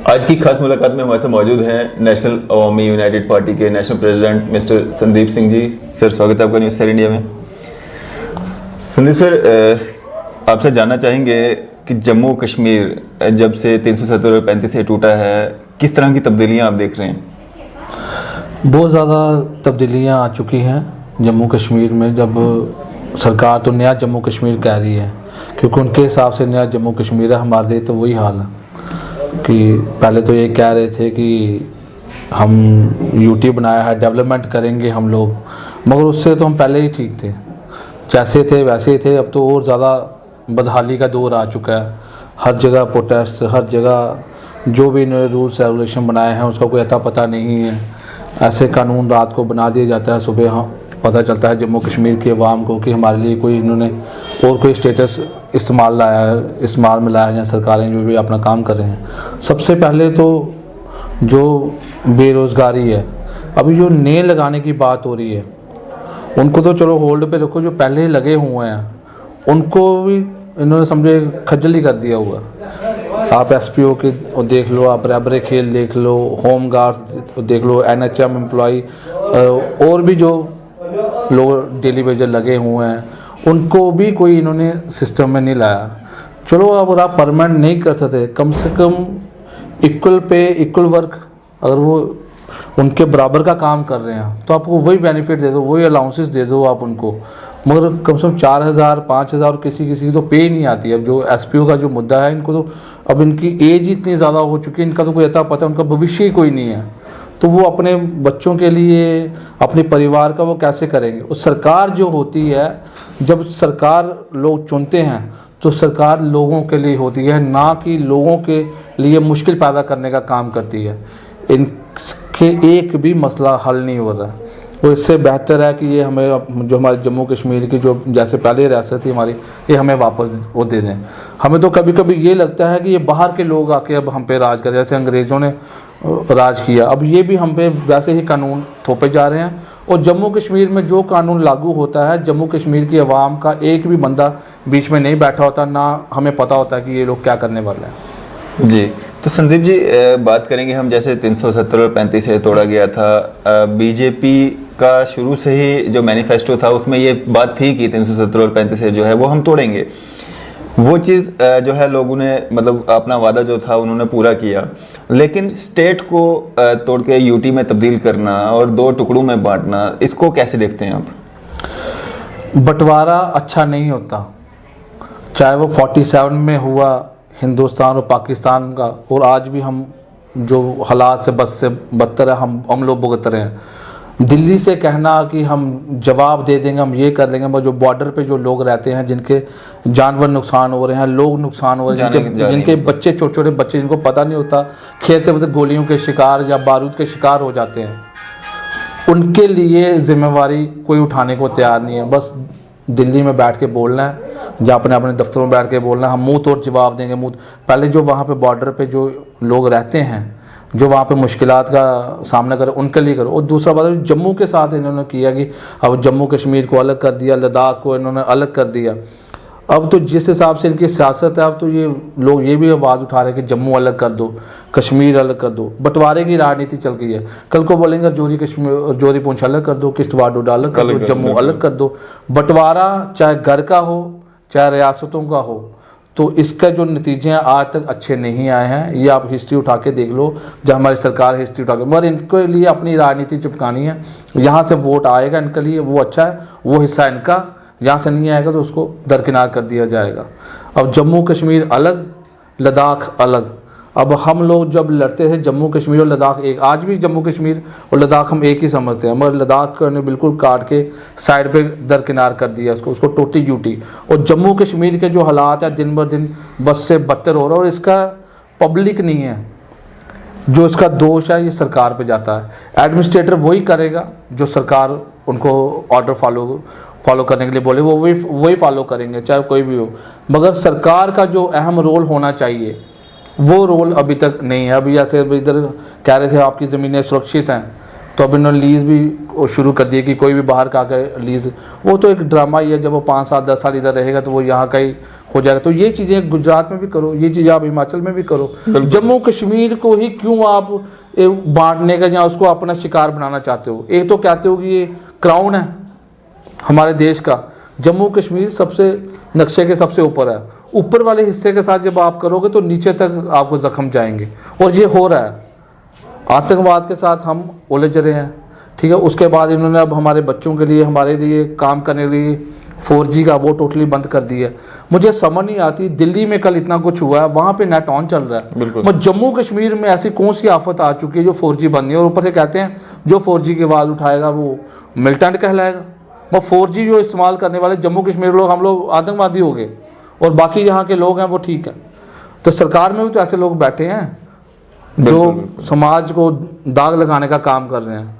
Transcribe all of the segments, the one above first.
आज की खास मुलाकात में हमारे साथ मौजूद हैं नेशनल अवामी यूनाइटेड पार्टी के national president mister Sandeep Singh ji. Sir, स्वागत है आपका न्यूज़ सर इंडिया में। संदीप सर, आपसे जानना चाहेंगे कि जम्मू कश्मीर जब से 370 और 35 से टूटा है, किस तरह की तब्दीलियां आप देख रहे हैं? बहुत ज़्यादा तब्दीलियां आ चुकी हैं जम्मू कश्मीर में। जब सरकार तो नया जम्मू कश्मीर कह रही है, क्योंकि उनके हिसाब से नया जम्मू कश्मीर है। हमारे लिए तो वही हाल है कि पहले तो ये कह रहे थे कि हम यूटी बनाया है, डेवलपमेंट करेंगे हम लोग, मगर उससे तो हम पहले ही ठीक थे, जैसे थे वैसे ही थे। अब तो और ज़्यादा बदहाली का दौर आ चुका है। हर जगह प्रोटेस्ट, हर जगह जो भी इन्होंने रूल्स रेगुलेशन बनाए हैं उसका कोई अता पता नहीं है। ऐसे कानून रात को बना दिया जाता है, सुबह पता चलता है जम्मू कश्मीर के अवाम को कि हमारे लिए कोई इन्होंने और कोई स्टेटस इस्तेमाल में लाया है, या सरकारें जो भी अपना काम कर रहे हैं। सबसे पहले तो जो बेरोज़गारी है, अभी जो नए लगाने की बात हो रही है, उनको तो चलो होल्ड पे रखो, जो पहले लगे हुए हैं उनको भी इन्होंने समझे खज्जली कर दिया हुआ। आप एसपीओ के देख लो, आप रैबरे खेल देख लो, होम गार्ड्स देख लो, एनएचएम एम्प्लॉई और भी जो लोग डेली वेजर लगे हुए हैं, उनको भी कोई इन्होंने सिस्टम में नहीं लाया। चलो, अगर आप परमानेंट नहीं कर सकते, कम से कम इक्वल पे इक्वल वर्क, अगर वो उनके बराबर का काम कर रहे हैं तो आपको वही बेनिफिट दे दो, वही अलाउंसेस दे दो आप उनको। मगर कम से कम 4,000 5,000 किसी की तो पे ही नहीं आती है। अब जो एसपीओ का जो मुद्दा है, इनको तो अब इनकी एज इतनी ज़्यादा हो चुकी है, इनका तो कोई अता पता, उनका भविष्य ही कोई नहीं है। तो वो अपने बच्चों के लिए, अपने परिवार का वो कैसे करेंगे? उस सरकार जो होती है, जब सरकार लोग चुनते हैं तो सरकार लोगों के लिए होती है, ना कि लोगों के लिए मुश्किल पैदा करने का काम करती है। इनके एक भी मसला हल नहीं हो रहा। तो इससे बेहतर है कि ये हमें जो हमारे जम्मू कश्मीर की जो जैसे पहले रियासत थी हमारी, ये हमें वापस वो दे दें। हमें तो कभी कभी ये लगता है कि ये बाहर के लोग आके अब हम पे राज करें, जैसे अंग्रेज़ों ने राज किया, अब ये भी हम पे वैसे ही कानून थोपे जा रहे हैं। और जम्मू कश्मीर में जो कानून लागू होता है, जम्मू कश्मीर की आवाम का एक भी बंदा बीच में नहीं बैठा होता, ना हमें पता होता है कि ये लोग क्या करने वाले हैं। जी, तो संदीप जी, बात करेंगे हम, जैसे 370 और 35 से तोड़ा गया था। बीजेपी का शुरू से ही जो मैनिफेस्टो था उसमें ये बात थी कि 370 और 35 से जो है वो हम तोड़ेंगे। वो चीज़ जो है लोगों ने, मतलब अपना वादा जो था उन्होंने पूरा किया, लेकिन स्टेट को तोड़ के यूटी में तब्दील करना और दो टुकड़ों में बांटना, इसको कैसे देखते हैं आप? बंटवारा अच्छा नहीं होता, चाहे वो 47 में हुआ हिंदुस्तान और पाकिस्तान का, और आज भी हम जो हालात से बदतर है हम लोग भुगत रहे हैं। दिल्ली से कहना कि हम जवाब दे देंगे, हम ये कर लेंगे, मगर जो बॉर्डर पे जो लोग रहते हैं, जिनके जानवर नुकसान हो रहे हैं, लोग नुकसान हो रहे हैं, जिनके बच्चे, छोटे छोटे बच्चे, जिनको पता नहीं होता, खेलते वक्त गोलियों के शिकार या बारूद के शिकार हो जाते हैं, उनके लिए जिम्मेवारी कोई उठाने को तैयार नहीं है। बस दिल्ली में बैठ के बोलना है, या अपने अपने दफ्तरों में बैठ के बोलना है, हम मुँह तोड़ जवाब देंगे। पहले जो वहाँ पे बॉर्डर पे जो लोग रहते हैं, जो वहाँ पे मुश्किलात का सामना करें, उनके लिए करो। और दूसरा बात, जम्मू के साथ इन्होंने किया कि अब जम्मू कश्मीर को अलग कर दिया, लद्दाख को इन्होंने अलग कर दिया। अब तो जिस हिसाब से इनकी सियासत है, अब तो ये लोग ये भी आवाज़ उठा रहे हैं कि जम्मू अलग कर दो, कश्मीर अलग कर दो। बंटवारे की राजनीति चल गई है। कल को बोलेंगे जोरी पूंछ अलग कर दो, किश्तवाड़ डोडा अलग कर दो, जम्मू अलग कर दो। बंटवारा चाहे घर का हो, चाहे रियासतों का हो, तो इसका जो नतीजे हैं आज तक अच्छे नहीं आए हैं। ये आप हिस्ट्री उठा के देख लो, जब हमारी सरकार हिस्ट्री उठा के, मगर इनके लिए अपनी राजनीति चिपकानी है। यहाँ से वोट आएगा इनके लिए, वो अच्छा है, वो हिस्सा इनका, यहाँ से नहीं आएगा तो उसको दरकिनार कर दिया जाएगा। अब जम्मू कश्मीर अलग, लद्दाख अलग। अब हम लोग जब लड़ते थे जम्मू कश्मीर और लद्दाख एक, आज भी जम्मू कश्मीर और लद्दाख हम एक ही समझते हैं, मगर लद्दाख ने बिल्कुल काट के साइड पे दरकिनार कर दिया उसको टोटी यूटी। और जम्मू कश्मीर के जो हालात है दिन ब दिन बस से बदतर हो रहा है, और इसका पब्लिक नहीं है, जो इसका दोष है ये सरकार पे जाता है। एडमिनिस्ट्रेटर वही करेगा जो सरकार उनको ऑर्डर फॉलो करने के लिए बोले, वो वही फॉलो करेंगे, चाहे कोई भी हो। मगर सरकार का जो अहम रोल होना चाहिए, वो रोल अभी तक नहीं है। अभी जैसे इधर कह रहे थे आपकी ज़मीनें सुरक्षित हैं, तो अब इन्होंने लीज़ भी शुरू कर दी कि कोई भी बाहर का आकर लीज़, वो तो एक ड्रामा ही है। जब वो 5 साल 10 साल इधर रहेगा तो वो यहाँ का ही हो जाएगा। तो ये चीज़ें गुजरात में भी करो, ये चीज़ें आप हिमाचल में भी करो। जम्मू कश्मीर को ही क्यों आप बांटने का या उसको अपना शिकार बनाना चाहते हो? एक तो कहते हो कि ये क्राउन है हमारे देश का, जम्मू कश्मीर सबसे नक्शे के सबसे ऊपर है, ऊपर वाले हिस्से के साथ जब आप करोगे तो नीचे तक आपको जख्म जाएंगे। और ये हो रहा है, आतंकवाद के साथ हम उलझ रहे हैं, ठीक है। उसके बाद इन्होंने अब हमारे बच्चों के लिए, हमारे लिए काम करने के लिए 4G का वो टोटली बंद कर दिया है। मुझे समझ नहीं आती, दिल्ली में कल इतना कुछ हुआ है, वहाँ पे नेट ऑन चल रहा है, मगर जम्मू कश्मीर में ऐसी कौन सी आफत आ चुकी है जो 4G बंद नहीं है? और ऊपर से कहते हैं जो 4G की आवाज़ उठाएगा वो मिलिटेंट कहलाएगा। वो 4G जो इस्तेमाल करने वाले जम्मू कश्मीर लोग, हम लोग आतंकवादी हो गए, और बाकी यहाँ के लोग हैं वो ठीक है। तो सरकार में भी तो ऐसे लोग बैठे हैं जो समाज को दाग लगाने का काम कर रहे हैं,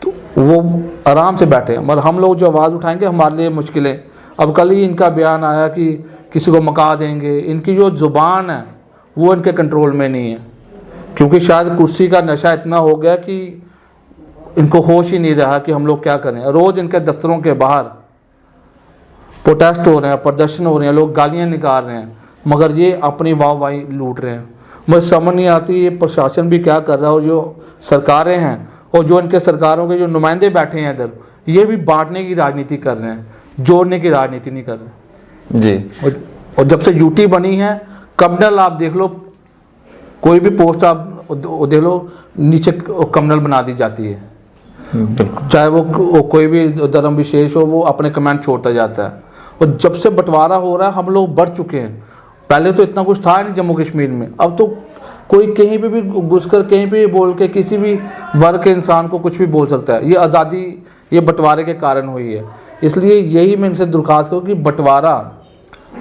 तो वो आराम से बैठे हैं। मगर हम लोग जो आवाज़ उठाएंगे हमारे लिए मुश्किलें। अब कल ही इनका बयान आया कि किसी को मका देंगे। इनकी जो ज़ुबान है वो इनके कंट्रोल में नहीं है, क्योंकि शायद कुर्सी का नशा इतना हो गया कि इनको होश ही नहीं रहा कि हम लोग क्या करें। रोज़ इनके दफ्तरों के बाहर प्रोटेस्ट हो रहे हैं, प्रदर्शन हो रहे हैं, लोग गालियाँ निकाल रहे हैं, मगर ये अपनी वाहवाही लूट रहे हैं। मुझे समझ नहीं आती ये प्रशासन भी क्या कर रहा है, और जो सरकारें हैं और जो इनके सरकारों के जो नुमाइंदे बैठे हैं इधर, ये भी बांटने की राजनीति कर रहे हैं, जोड़ने की राजनीति नहीं कर रहे जी। और जब से यूटी बनी है, कम्युनल आप देख लो, कोई भी पोस्ट आप देख लो नीचे कम्युनल बना दी जाती है, चाहे वो कोई भी धर्म विशेष हो, वो अपने कमेंट छोड़ता जाता है। और जब से बंटवारा हो रहा है हम लोग बढ़ चुके हैं। पहले तो इतना कुछ था नहीं जम्मू कश्मीर में, अब तो कोई कहीं पे भी घुसकर कहीं पे भी बोल के किसी भी वर्ग के इंसान को कुछ भी बोल सकता है। ये आज़ादी ये बंटवारे के कारण हुई है। इसलिए यही मैं इनसे दरख्वास्त करूँ कि बंटवारा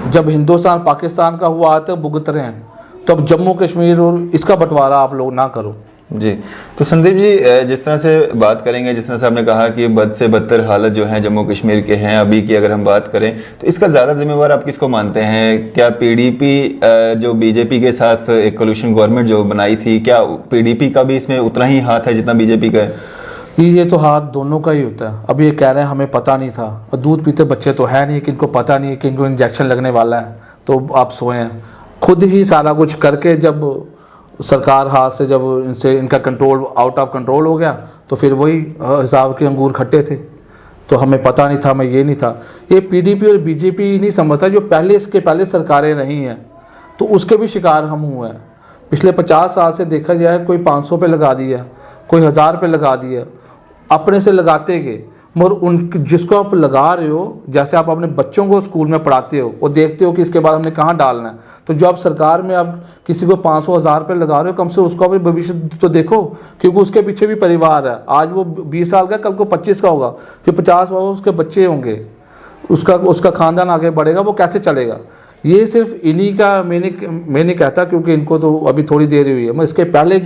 जब हिंदुस्तान पाकिस्तान का हुआ तब भुगत रहे हैं, तो अब जम्मू कश्मीर और इसका बंटवारा आप लोग ना करो। जी। तो संदीप जी, जिस तरह से बात करेंगे, जिस तरह से आपने कहा कि बद से बदतर हालत जो है जम्मू कश्मीर के हैं अभी की, अगर हम बात करें तो इसका ज़्यादा जिम्मेवार आप किसको मानते हैं? क्या पीडीपी जो बीजेपी के साथ एक कोलिशन गवर्नमेंट जो बनाई थी, क्या पीडीपी का भी इसमें उतना ही हाथ है जितना बीजेपी का है? ये तो हाथ दोनों का ही होता है। अब ये कह रहे हैं हमें पता नहीं था, और दूध पीते बच्चे तो है नहीं कि इनको पता नहीं है कि इनको इंजेक्शन लगने वाला है, तो आप सोए हैं। खुद ही सारा कुछ करके जब सरकार हाथ से, जब इनसे इनका कंट्रोल आउट ऑफ कंट्रोल हो गया, तो फिर वही हिसाब के अंगूर खट्टे थे। तो हमें पता नहीं था, मैं ये नहीं था। ये पीडीपी और बीजेपी नहीं समझता, जो पहले इसके पहले सरकारें रही हैं तो उसके भी शिकार हम हुए हैं। पिछले 50 साल से देखा जाए, कोई 500 पे लगा दिया, कोई 1000 पे लगा दिया, अपने से लगाते गए। मगर उन जिसको आप लगा रहे हो, जैसे आप अपने बच्चों को स्कूल में पढ़ाते हो और देखते हो कि इसके बाद हमने कहाँ डालना है, तो जो आप सरकार में आप किसी को 500-1000 पे लगा रहे हो, कम से उसका भी भविष्य तो देखो, क्योंकि उसके पीछे भी परिवार है। आज वो 20 साल का, कल को 25 का होगा, फिर 50 होगा, उसके बच्चे होंगे, उसका खानदान आगे बढ़ेगा, वो कैसे चलेगा? ये सिर्फ इन्हीं का मैं नहीं कहता, क्योंकि इनको तो अभी थोड़ी देर हुई है। मैं इसके पहले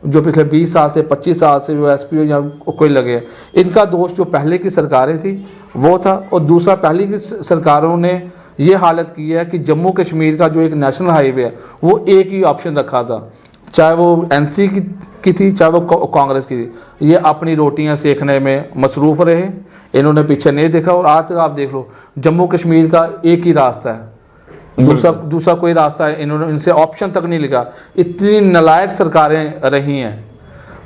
जो पिछले 20 साल से 25 साल से जो एसपीओ या कोई लगे, इनका दोष जो पहले की सरकारें थी वो था। और दूसरा, पहले की सरकारों ने ये हालत की है कि जम्मू कश्मीर का जो एक नेशनल हाईवे है वो एक ही ऑप्शन रखा था, चाहे वो एनसी की थी, चाहे वो कांग्रेस की थी। ये अपनी रोटियां सेकने में मसरूफ़ रहे, इन्होंने पीछे नहीं देखा। और आज तक आप देख लो, जम्मू कश्मीर का एक ही रास्ता है, दूसरा कोई रास्ता है इन्होंने इनसे ऑप्शन तक नहीं लिखा। इतनी नालायक सरकारें रही हैं।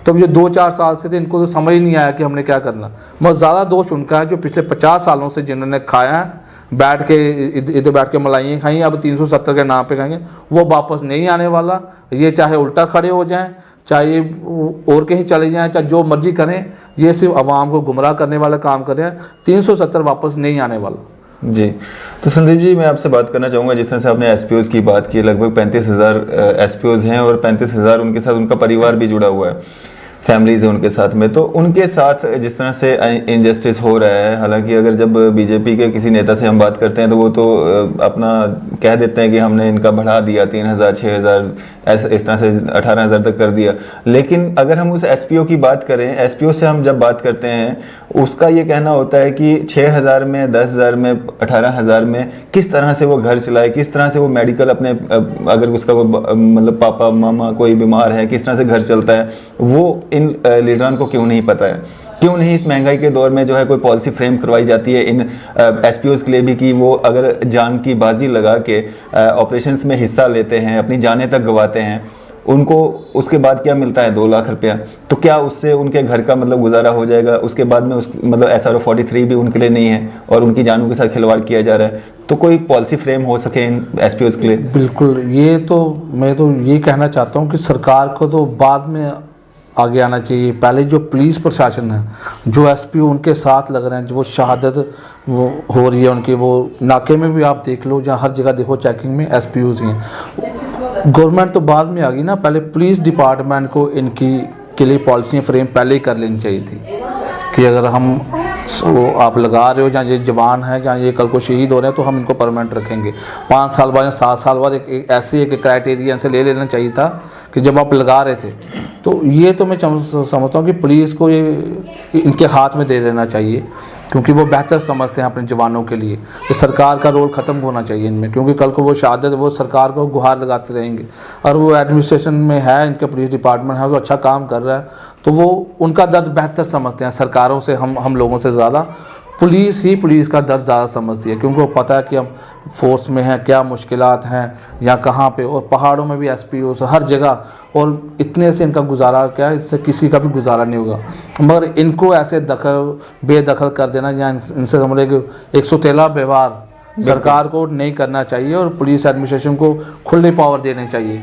तो ये 2-4 साल से थे, इनको तो समझ ही नहीं आया कि हमने क्या करना। मगर ज़्यादा दोष उनका है जो पिछले 50 सालों से जिन्होंने खाया है, बैठ के इधर बैठ के मलाइयाँ खाई, अब 370 के नाम पे खाएंगे, वो वापस नहीं आने वाला। ये चाहे उल्टा खड़े हो जाएं, चाहे और कहीं चले जाएं, चाहे जो मर्जी करें, ये सिर्फ आवाम को गुमराह करने वाला काम कर रहे हैं। 370 वापस नहीं आने वाला। जी। तो संदीप जी, मैं आपसे बात करना चाहूँगा, जिस तरह से आपने एसपीओज़ की बात की, लगभग 35,000 एसपीओज़ हैं और 35,000 उनके साथ उनका परिवार भी जुड़ा हुआ है, फैमिलीज है उनके साथ में। तो उनके साथ जिस तरह से इनजस्टिस हो रहा है, हालांकि अगर जब बीजेपी के किसी नेता से हम बात करते हैं तो वो तो अपना कह देते हैं कि हमने इनका बढ़ा दिया 3,000 6,000 इस तरह से 18,000 तक कर दिया। लेकिन अगर हम उस एसपीओ की बात करें, एसपीओ से हम जब बात करते हैं, उसका ये कहना होता है कि 6,000 में, 10,000 में, 18,000 में किस तरह से वो घर चलाए, किस तरह से वो मेडिकल अपने, अगर उसका मतलब पापा मामा कोई बीमार है, किस तरह से घर चलता है, वो इन लीडरान को क्यों नहीं पता है? क्यों नहीं इस महंगाई के दौर में जो है कोई पॉलिसी फ्रेम करवाई जाती है इन एसपीओज के लिए भी कि वो अगर जान की बाजी लगा के ऑपरेशंस में हिस्सा लेते हैं, अपनी जानें तक गंवाते हैं, उनको उसके बाद क्या मिलता है? 2 लाख रुपया। तो क्या उससे उनके घर का मतलब गुजारा हो जाएगा? उसके बाद में उस मतलब SRO 43 भी उनके लिए नहीं है और उनकी जानों के साथ खिलवाड़ किया जा रहा है। तो कोई पॉलिसी फ्रेम हो सके इन एसपीओज के लिए? बिल्कुल, ये तो मैं तो ये कहना चाहता हूँ कि सरकार को तो बाद में आगे आना चाहिए। पहले जो पुलिस प्रशासन है, जो एसपीओ उनके साथ लग रहे हैं, जो वो शहादत वो हो रही है उनकी, वो नाके में भी आप देख लो, जहाँ हर जगह देखो चेकिंग में एसपीओज ही हैं। गवर्नमेंट तो बाद में आ गई ना, पहले पुलिस डिपार्टमेंट को इनकी के लिए पॉलिसियाँ फ्रेम पहले ही कर लेनी चाहिए थी कि अगर हम आप लगा रहे हो, जहाँ ये जवान है, जहाँ ये कल को शहीद हो रहे हैं, तो हम इनको परमानेंट रखेंगे। 5 साल बाद या 7 साल बाद एक ऐसे एक क्राइटेरिया से ले लेना चाहिए था कि जब आप लगा रहे थे। तो ये तो मैं समझता हूँ कि पुलिस को ये इनके हाथ में दे देना चाहिए, क्योंकि वो बेहतर समझते हैं अपने जवानों के लिए। तो सरकार का रोल ख़त्म होना चाहिए इनमें, क्योंकि कल को वो शहादत वो सरकार को गुहार लगाते रहेंगे। और वो एडमिनिस्ट्रेशन में है, इनके पुलिस डिपार्टमेंट है, वो अच्छा काम कर रहा है, तो वो उनका दर्द बेहतर समझते हैं सरकारों से, हम लोगों से ज़्यादा पुलिस ही पुलिस का दर्द ज़्यादा समझती है, क्योंकि वो पता है कि हम फोर्स में हैं, क्या मुश्किलात हैं या कहाँ पे। और पहाड़ों में भी एसपीओ हर जगह, और इतने से इनका गुजारा क्या है, इससे किसी का भी गुजारा नहीं होगा। मगर इनको ऐसे बेदखल कर देना या इनसे समझ लें 113 व्यवहार सरकार को नहीं करना चाहिए, और पुलिस एडमिनिस्ट्रेशन को खुले पावर देने चाहिए।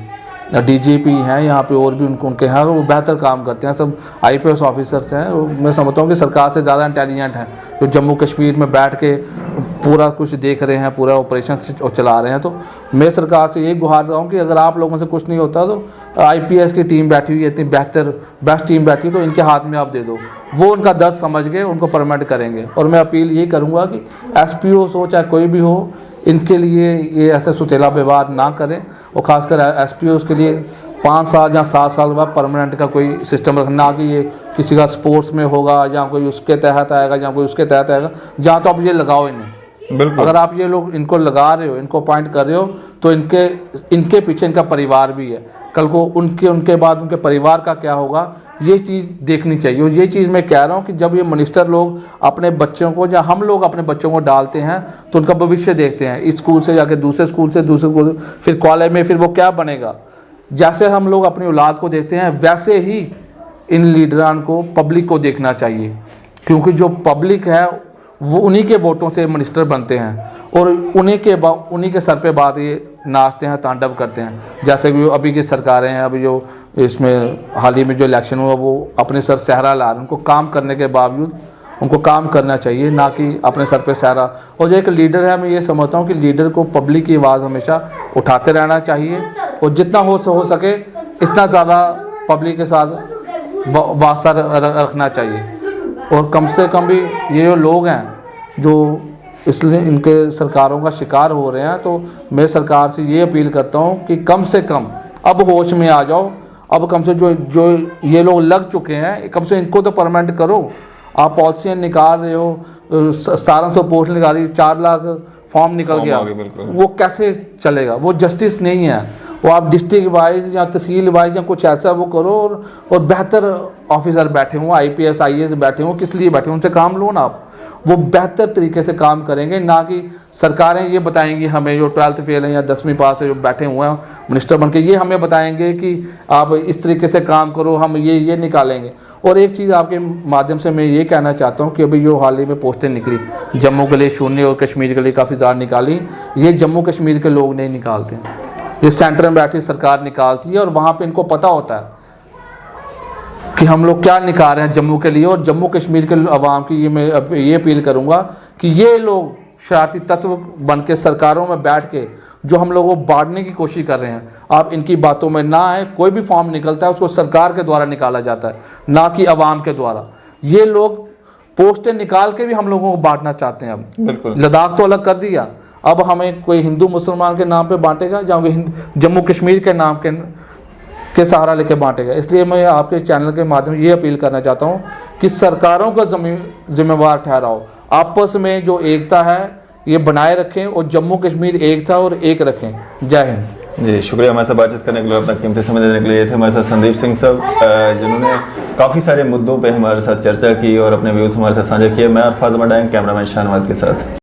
डीजीपी हैं यहाँ पे, और भी उनके हैं, वो बेहतर काम करते हैं, सब आईपीएस ऑफिसर्स हैं। मैं समझता हूँ कि सरकार से ज़्यादा इंटेलिजेंट हैं, जो जम्मू कश्मीर में बैठ के पूरा कुछ देख रहे हैं, पूरा ऑपरेशन चला रहे हैं। तो मैं सरकार से यही गुहार रहा हूँ कि अगर आप लोगों से कुछ नहीं होता तो आईपीएस की टीम बैठी हुई है, इतनी बेस्ट टीम बैठी, तो इनके हाथ में आप दे दो, वो उनका दर्द समझ के उनको परमानेंट करेंगे। और मैं अपील यही करूँगा कि एसपीओ हो चाहे कोई भी हो, इनके लिए ये ऐसे सुतेला व्यवहार ना करें, और ख़ासकर एसपीओ के लिए 5 साल या 7 साल बाद परमानेंट का कोई सिस्टम रखना, कि ये किसी का स्पोर्ट्स में होगा या कोई उसके तहत आएगा या कोई उसके तहत आएगा, जहाँ तो आप ये लगाओ इन्हें। बिल्कुल, अगर आप ये लोग इनको लगा रहे हो, इनको अपॉइंट कर रहे हो, तो इनके पीछे इनका परिवार भी है। कल को उनके बाद उनके परिवार का क्या होगा, ये चीज़ देखनी चाहिए। और ये चीज़ मैं कह रहा हूँ कि जब ये मिनिस्टर लोग अपने बच्चों को, या हम लोग अपने बच्चों को डालते हैं, तो उनका भविष्य देखते हैं। इस स्कूल से जाके दूसरे स्कूल से, फिर कॉलेज में, फिर वो क्या बनेगा। जैसे हम लोग अपनी औलाद को देखते हैं, वैसे ही इन लीडरान को, पब्लिक को देखना चाहिए, क्योंकि जो पब्लिक है वो उन्हीं के वोटों से मिनिस्टर बनते हैं, और उन्हीं के सर पे बात ये नाचते हैं, तांडव करते हैं। जैसे कि अभी की सरकारें हैं, अभी जो इसमें हाल ही में जो इलेक्शन हुआ, वो अपने सर सहरा ला रहे हैं। उनको काम करने के बावजूद उनको काम करना चाहिए, ना कि अपने सर पे सहरा। और जो एक लीडर है, मैं ये समझता हूँ कि लीडर को पब्लिक की आवाज़ हमेशा उठाते रहना चाहिए, और जितना हो सके इतना ज़्यादा पब्लिक के साथ वास्ता रखना चाहिए। और कम से कम भी ये जो लोग हैं जो इसलिए इनके सरकारों का शिकार हो रहे हैं, तो मैं सरकार से ये अपील करता हूँ कि कम से कम अब होश में आ जाओ। अब कम से जो ये लोग लग चुके हैं, कम से इनको तो परमानेंट करो। आप पॉलिसियाँ निकाल रहे हो, 1700 पोस्ट निकाली, 4 लाख फॉर्म निकल गया, वो कैसे चलेगा? वो जस्टिस नहीं है। वो आप डिस्ट्रिक्ट वाइज या तहसील वाइज या कुछ ऐसा वो करो, और बेहतर ऑफिसर बैठे हों, आईपीएस आईएएस बैठे हों, किस लिए बैठे हों, उनसे काम लो ना आप। वो बेहतर तरीके से काम करेंगे, ना कि सरकारें ये बताएंगी हमें, जो 12th फेल हैं या 10वीं पास है, जो बैठे हुए हैं मिनिस्टर बन के, ये हमें बताएंगे कि आप इस तरीके से काम करो, हम ये निकालेंगे। और एक चीज़ आपके माध्यम से मैं ये कहना चाहता हूँ कि अभी जो हाल ही में पोस्टें निकली, जम्मू के लिए 0 और कश्मीर के लिए काफ़ी ज़्यादा निकाली, ये जम्मू कश्मीर के लोग नहीं निकालते, ये सेंटर में बैठी सरकार निकालती है। और वहाँ पे इनको पता होता है कि हम लोग क्या निकाल रहे हैं जम्मू के लिए। और जम्मू कश्मीर के अवाम की ये मैं ये अपील करूँगा कि ये लोग शरारती तत्व बन के सरकारों में बैठ के जो हम लोगों को बांटने की कोशिश कर रहे हैं, आप इनकी बातों में ना आए। कोई भी फॉर्म निकलता है उसको सरकार के द्वारा निकाला जाता है, ना कि अवाम के द्वारा। ये लोग पोस्टें निकाल के भी हम लोगों को बांटना चाहते हैं। अब बिल्कुल लद्दाख तो अलग कर दिया, अब हमें कोई हिंदू मुसलमान के नाम पे बांटेगा या जम्मू कश्मीर के नाम के सहारा लेके बांटेगा। इसलिए मैं आपके चैनल के माध्यम से ये अपील करना चाहता हूँ कि सरकारों का जिम्मेवार ठहराओ, आपस में जो एकता है ये बनाए रखें, और जम्मू कश्मीर एक था और एक रखें। जय हिंद। जी शुक्रिया हमारे साथ बातचीत करने के लिए, अपना कीमती समय देने के लिए। ये थे हमारे साथ संदीप सिंह साहब, जिन्होंने काफ़ी सारे मुद्दों पे हमारे साथ चर्चा की और अपने व्यूज़ हमारे साथ साझा किए। मैं और फातिमा डांग, कैमरामैन शाहनवाज के साथ।